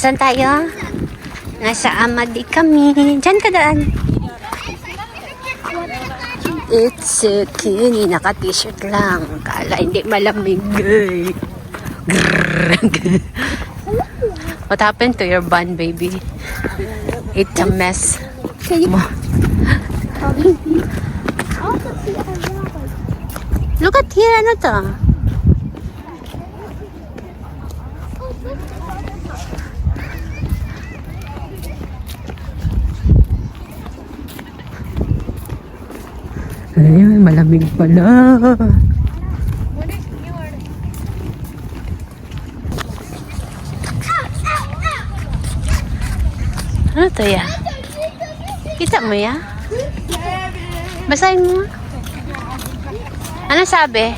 Saan tayo? Nasa Amadi kami. Diyan ka daan. It's okay. Naka-t-shirt lang. Kala hindi malamig. What happened to your bun, baby? It's a mess. Look at here. Ano to? Ay, malamig pala. Ano to ya? Kita mo ya? Basahin mo. Ano sabi?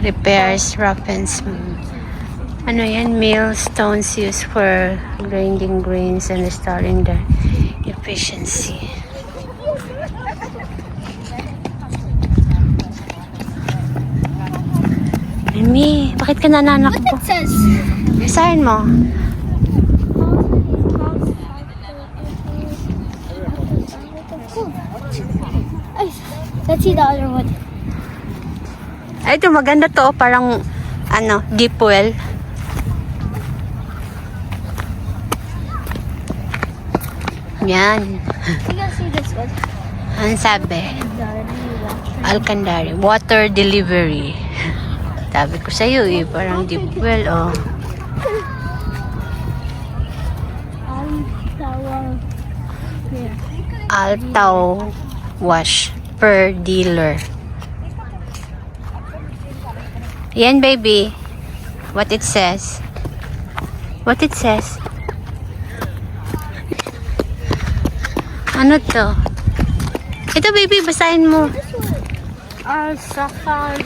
Repairs, roughens. Ano yan? Millstones used for grinding grains and restoring their efficiency. Mimi, bakit ka nananakbo? Look, it says. Basahin mo. Ay, let's see the other one. Ay, ito maganda to. Parang, ano, deep well. Yan. You can see this one. Ang sabi? Alcandari. Water delivery. Sabi ko sa'yo eh. Parang deep well, oh. Altaw wash per dealer. Yan, baby. What it says. What it says. Ano to? Ito, baby, basahin mo. Al-Safar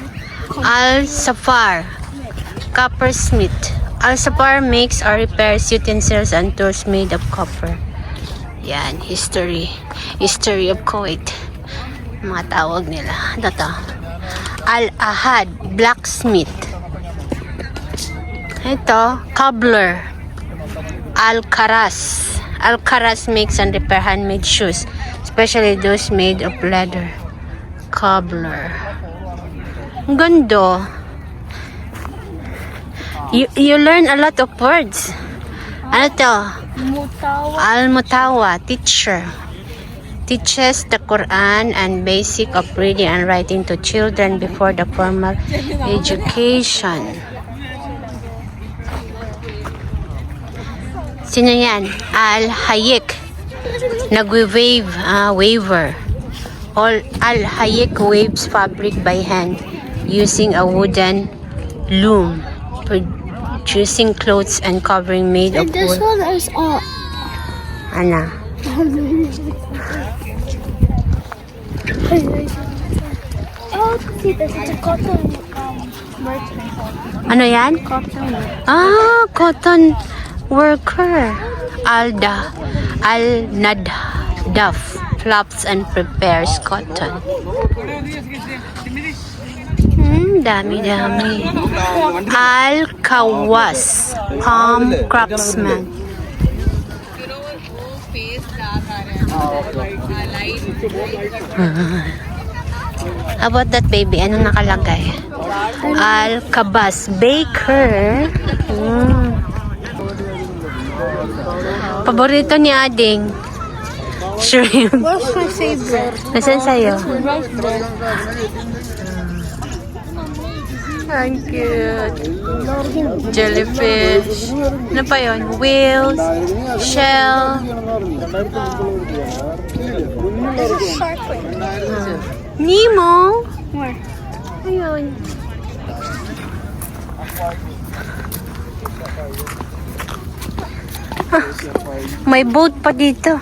Coppersmith. Al-Safar makes or repairs utensils and tools made of copper. Yan, history. History of Kuwait. Mga tawag nila. Ito to. Al-Ahad Blacksmith. Ito, cobbler. Al-Karas. Al-Karas makes and repair handmade shoes, especially those made of leather. Cobbler. Ang ganda. You learn a lot of words. Ano to? Al-Mutawa, teacher. Teaches the Quran and basic of reading and writing to children before the formal education. Sino yan? Al-Hayek. Nagwe-wave, waver. Al-Hayek waves fabric by hand using a wooden loom, producing clothes and covering made of wood. This one is Ana? Oh, see this. It's a cotton merchant. Ano yan? Cotton. Cotton worker. Al-Nadaf flaps and prepares cotton. Dami-dami. Al-Kawas palm craftsman. How about that, baby? Ano nakalagay? Al-Kabas baker. Paborito ni Ading. Shrimp. What's my favorite? Nasaan sa'yo? Right there. Ang cute. Jellyfish. Ano pa yun? Whales. Shell. There's a shark one. Nemo. Where? Ayun. May boat pa dito.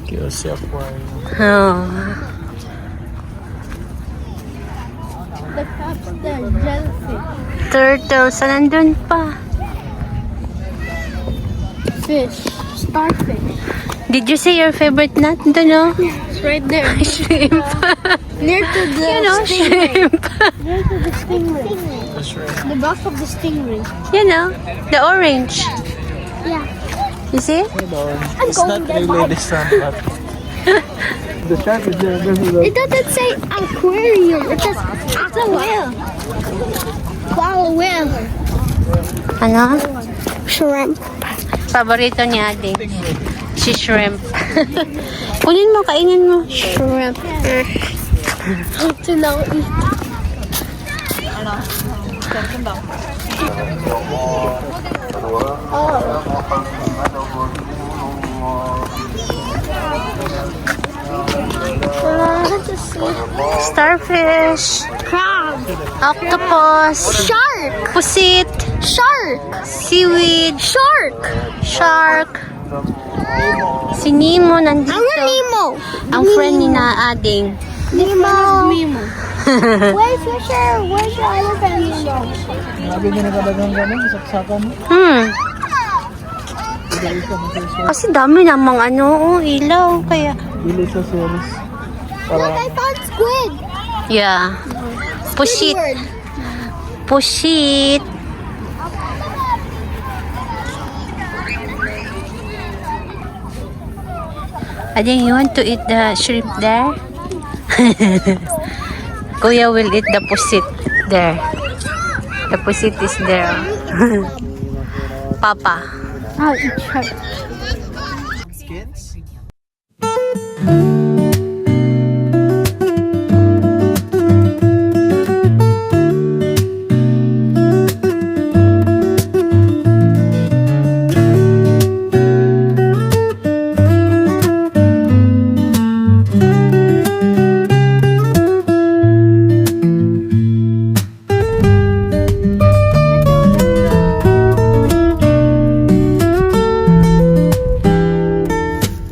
Kiyossi Aquarium. Oh. The crabs there, jellyfish. Turtles. Nandun pa. Fish. Starfish. Did you say your favorite nut? Doon, no? right there. Shrimp. Near to the You know, stingray. shrimp. Near to the stingray. That's right. The back of the stingray. You know, the orange. Yeah. You see? I'm It's going not there, really Bob. this one, but the shark is there. This is It doesn't say aquarium. It says aqua whale. Wow, whale. Ano? Shrimp. Paborito niya din. Si shrimp. Kunin mo, kainin mo. Shrimp. Ito lang eat. Let's see. Starfish. Crab. Octopus. Shark. Pusit. Shark. Seaweed. Shark. Shark. Si Nemo nandito. I want Nemo. Ang friend ni na Ading. Nemo. Nemo. Where's Fisher? Where's your other friend Nemo? Sabi niya nakadagang gano'n, saksakan mo. Kasi dami namang ano, ilaw. Kaya, Pili sa series. Look, Para I found squid. yeah. Pusit. Squidward. Pusit. Ading, you want to eat the shrimp there? Kuya will eat the pusit there. The pusit is there. Papa. I'll eat shark. skins.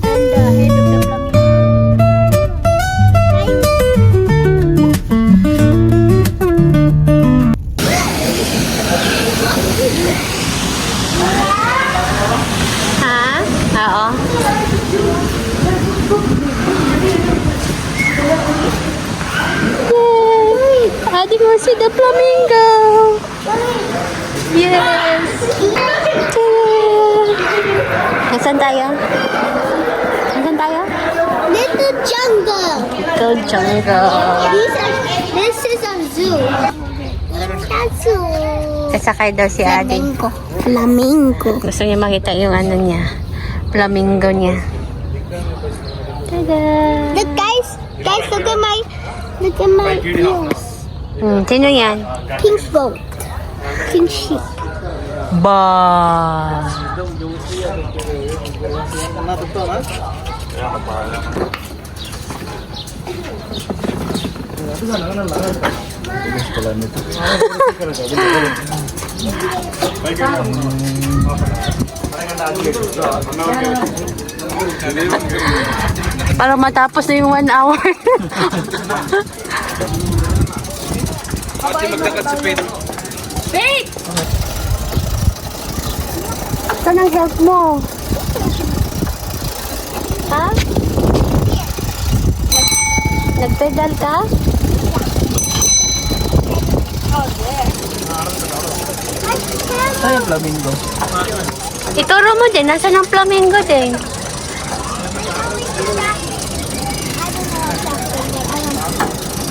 And the head of the flamingo. Ha? Oo. Yay! Adik mo see the flamingo. Yes! Ta-da! Nasaan tayo? Nasaan tayo? Little jungle. Go jungle. This is a zoo. That's zoo. Sasakay daw si Adik. Flamingo. Gusto niya makita yung ano niya. Flamingo niya. Tada! Look, guys, look at my ears. Sino yan? Pink goat. Pink sheep. Ba. Tugas pala nito. Para matapos na yung 1 hour. Wait! Saan ang help mo? Ha? Nagpedal ka? Saan yung flamingo? Ituro mo din. Nasaan ang flamingo din?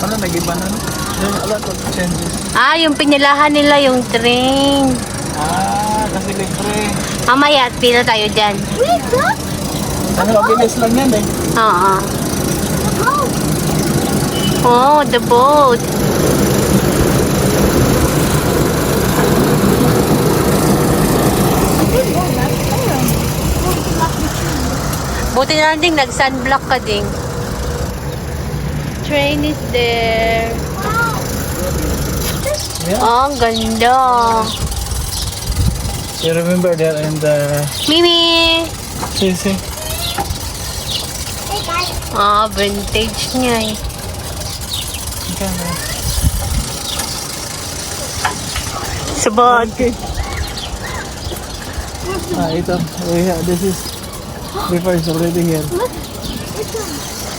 Ano, nag-iba na? There's a lot of changes. Ah, yung pinilahan nila yung train. Kasi libre. Mamaya, pila tayo dyan. Wait, look. Ano, mabilis lang yan eh. Oo. Oh, Oh, the boat. Buti na lang ding nag-sunblock ka ding. Train is there. Yeah. Oh, ang ganda. You remember that in the Mimi! CC? hey guys. Ah, vintage niya eh. Sabot. Ito. Oh, yeah, this is before it's already here.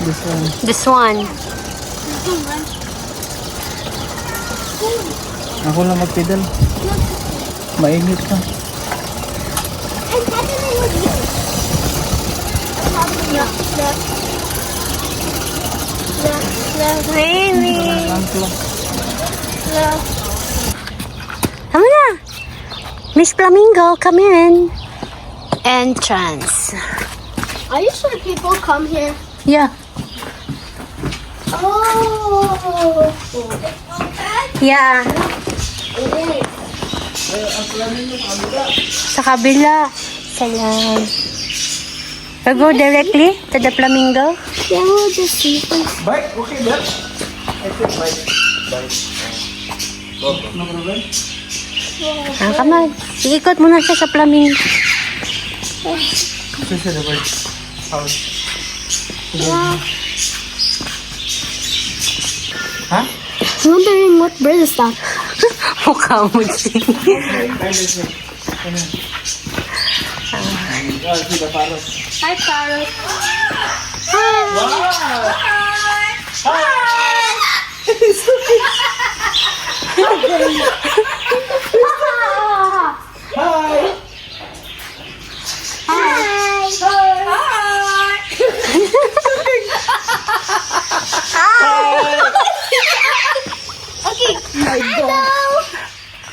This one. This one. Ako lang magpedal. Mainit ka. Raining. Angklo. Come na. Miss Flamingo, come in. Entrance. Are you sure people come here? Yeah. Oh. Yeah. Sa kabila. Salam. We'll go directly to the Flamingo. Yeah, we'll just see. Bike? Okay, that. I think bike. Bike. No problem? Ah, come on. Iikot muna siya sa Flamingo. This is the bike. House. Huh? I'm wondering what bird is that? Mukha mo siya. See the parrot. Hi, parrot. Hi!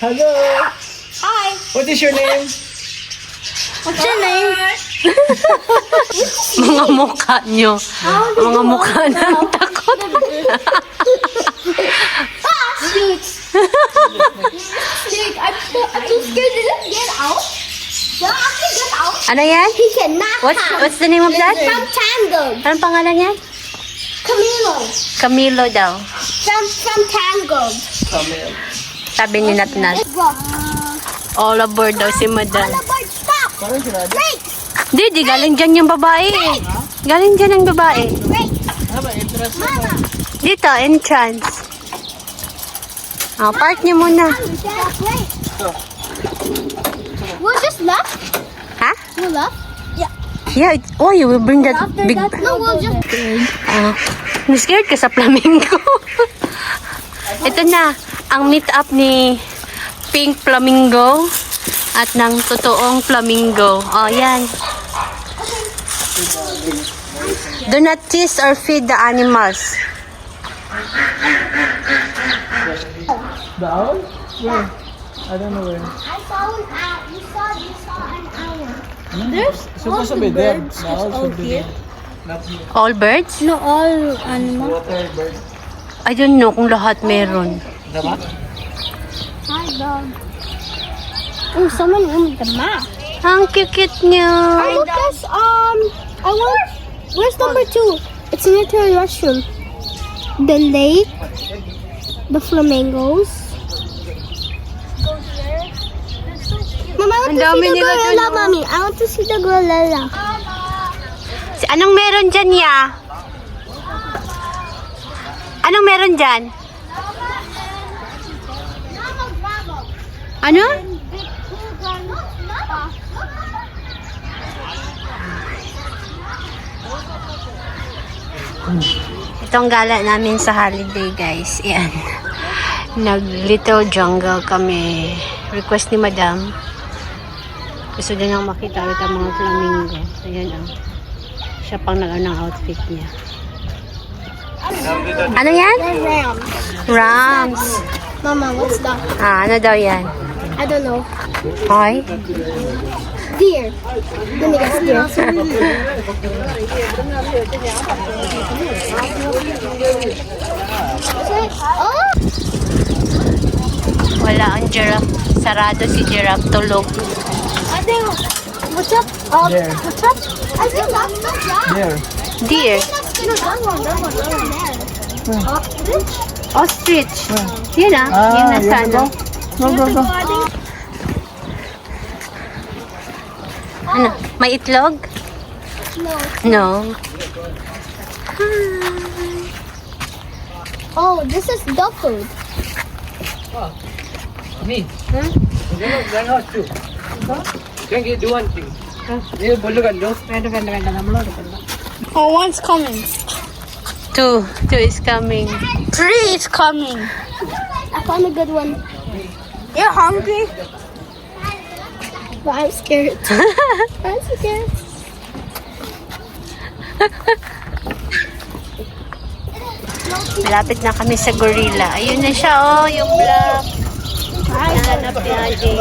Hello! Hi. What is your name? What's your name? Mga mukha nyo. Mga mukha ng takot. Snake. Snake. I'm too scared to get out. No, I can get out. Ano yan? He cannot What's the name of that? From Tango. Anong pangalan yan? Camilo. Camilo daw. From Tango. Camille. Sabi ni Natnat. Let's go. All aboard daw si Madam. Bird, stop. Parang sila. Break. Di, galing dyan yung babae. Galing dyan ang babae. Break. Ano ba? Interest mo? Mama. Dito, entrance. Oh, park niyo muna. Dad, wait. We'll just left. Ha? We'll left. Yeah, oh, you will bring that After big... that, no, we'll just. Na-scared ka sa flamingo. Ito na, ang meet up ni Pink Flamingo at ng totoong flamingo. Oh, yan. Do not tease or feed the animals. The owl? Where? I don't know where. I saw an owl. You saw an owl. There's supposed to be there. The owl should be there. Not here. All birds? No, all animals. Water bird. I don't know kung lahat meron. Diba? Hi, dog. Oh, someone with the map. Ang cute niya. Oh, look, there's, I want, where's number 2? It's near to a restroom. The lake, the flamingos. Mama, I want Ang to dami see the nila dun, gorilla, oh. Mommy. I want to see the gorilla. Anong meron dyan, ya? Anong meron dyan? Ano? Itong gala namin sa holiday, guys. Yan. Nag-little jungle kami. Request ni Madam. Gusto din nang makita ulit ang mga flamingo. Ayan, oh. Siya pang ng outfit niya. Ano yan? The ram. Rams. Mama, what's that? Ah, ano daw yan? I don't know. Hoy? Deer. Let me guess, deer. Oh! Wala ang giraffe. Sarado si giraffe. Tulog. I think, what's up? There. What's up? I think that's the ram. There. Deer. No, that one there. Ostrich. Yun ah. Yun na sana. Go. Ano? May itlog? No. No. Oh, this is dog food. Me? Huh? Going out too. Can you do one thing? You bulugan do? Oh, one's coming. Two is coming. 3 is coming. I found a good one. You're hungry? But I'm scared. I'm scared. Malapit na kami sa gorilla. Ayun na siya, oh, yung black. Hanap ni Adi.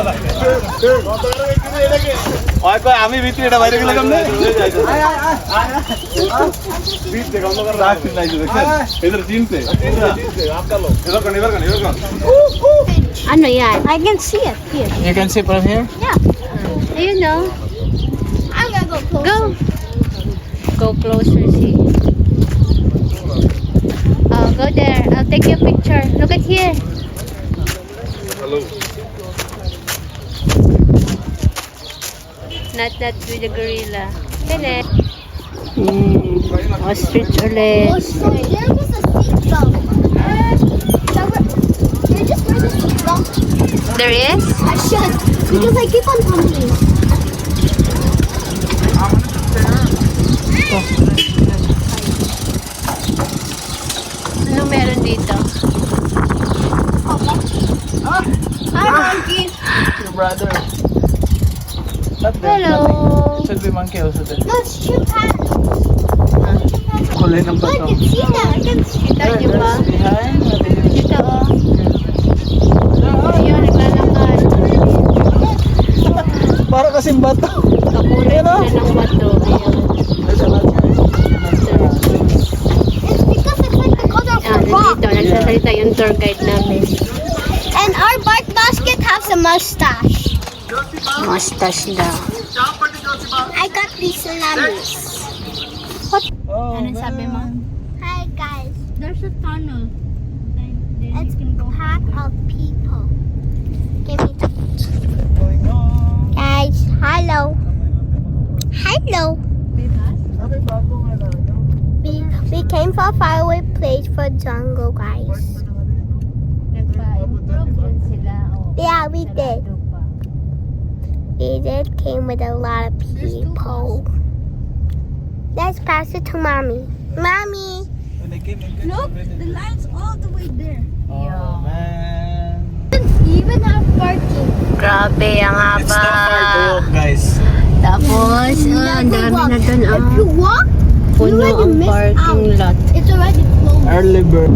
আমি ভিতরে এটা বাইরে গেলাম না এদের চিনতে Ano yan? I can see it here. You can see from here? Ayun, no? I'm gonna go close. Go. Go closer, see. Oh, go there. I'll take your picture. Look at here. Hello. Not that with the gorilla. Kene. Ostrich ulit. Oh, so there was a seatbelt. There just was a seatbelt. There is? I should, because I keep on tumbling. Ano meron dito? Hi, monkey. Your brother. Not there. Hello. Should be monkey also there. No, it's chimpanzee. Kulay ng Look, it's see that. I can see. Kita niyo ba? Behind. Dito, oh. Ayun, naglalakad. Para kasing bato. Kakulay na ng bato. Ayun. It's because it's like the color of the rock. Dito, nagsasalita yung tour guide namin. And our bark basket has a mustache. Mustache daw. I got these tsunamis. Oh, Anong sabi mo? Hi guys. There's a tunnel. It's packed of people. Give me that. going on? Guys, hello. Hello. Sabi bago nga lang. We came for a faraway place for jungle, guys. Nagpa-improve sila. Yeah, we did. We did came with a lot of people. Let's pass it to mommy. Mommy. When they came in, Look, the line's all the way there. Oh, man. Even have parking. Grabe, ang It's not far to haba. walk, guys. Tapos, ang dami na dun, If you oh. walk, Puno already ang missed parking out. lot. It's already closed. Early bird.